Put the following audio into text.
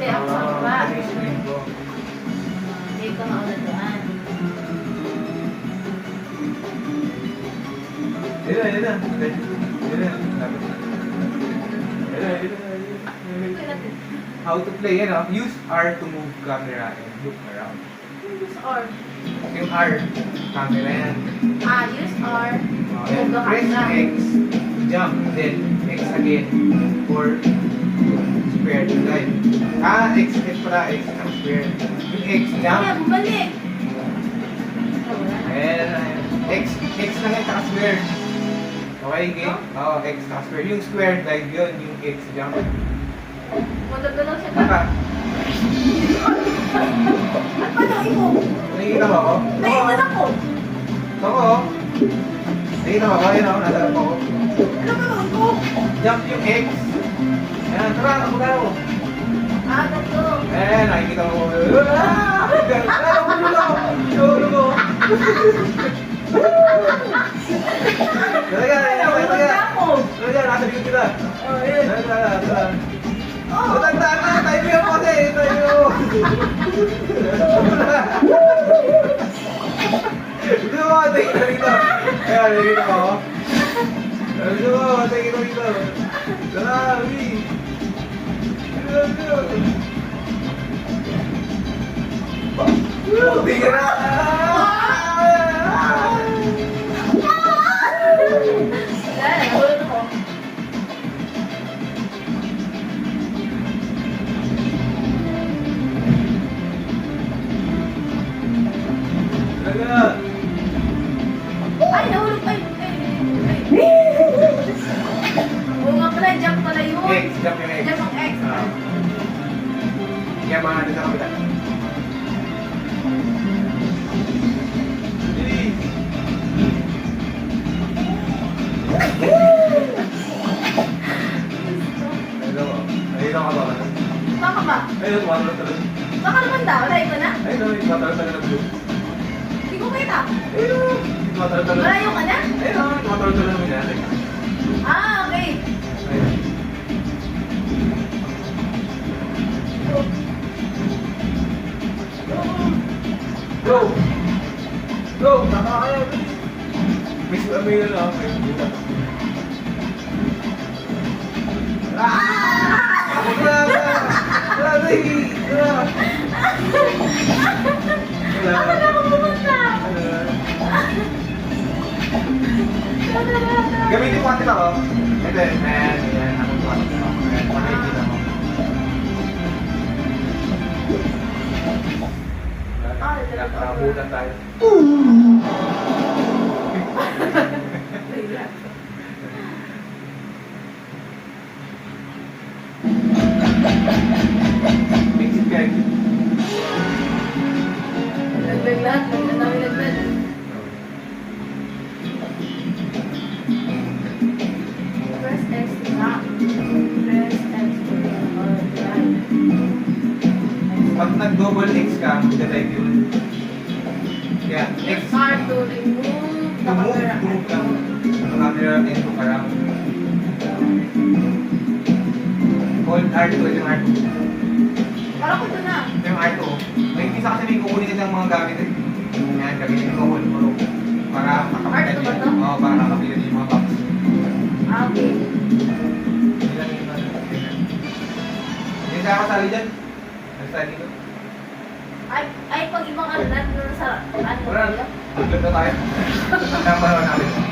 ako sa baba. Kasi screen ko. Hindi ka mauna doon. Ayun na, ayun na. Ayun na. How to play, you know? Use R to move camera and look around. Use R. Yung R, camera yan. Use R. And Move the press camera. X, jump, then X again for square to live. X pala, X ang square. Yung X, jump. Kaya, bumalik. Ayan, X lang yan, saka square. Okay, game? Oo, X saka square. Yung square, like yun, yung X, jump. Magdagalaw siya Baka, At panahin mo. nakikita mo ako? Naiwan ako. Ito ko, oh. Nakikita mo ako, yun ako, nasa loob ako. Ano ba naman ko? Jump yung X. Ayan, tara, ako daw. Ganito. Ayan, nakikita mo. Talaga, nasa likod kita. Matagtaan na, tayo mo yung kasi, tayo. Hindi mo mga tayo dito. Ayan, nakikita mo. Hindi mo mga tayo dito. Dami. Hindi ka na. Yan, nahulog ako. Talaga. Ay, nahulog pa yun. Oo nga pala, jump pala yun. X, jump yung X. Jump ang X. Kaya mga nasa kapila. Ayun ako ba? Baka ba? Ayun, tumatalo talaga. Baka naman daw, layo ka na? Ayun, tumatalo talaga. Hindi ko kita. Ayun, tumatalo talaga. Malayo ka na? Ayun, tumatalo talaga. Okay. Ayun. Go! Go! Tama kayo! May yun ako. Ako na! Ako na ako pumunta. Gamitin ko atin ako. Ito yun. Ayan. Ako ko atin ako. Ayan. Pakikita mo. Nakabutan tayo. Mix it guys. Naglag lahat. Naglag namin naglag. Press X to back. Press X to right. Pag nag-double X ka, magda-type yun. Kaya, X. Use R to remove the camera. Move lang. Ang camera and look around. Hold R2, ito yung R2. Parang ko ito na. Ito yung R2. May isa kasi may kukunin nilang mga gamit eh. Yan, gamitin ko hold mo. Para makapagyan R2 ba to? Oo, para makapagyan yung mga box. Okay. Hindi lang yung ano. Hindi kaya kasali dyan. Nag-study ko. Ay, pag ibang ano na, sa ano Wala. ba? Mag-vlog na tayo. Ang panahon namin.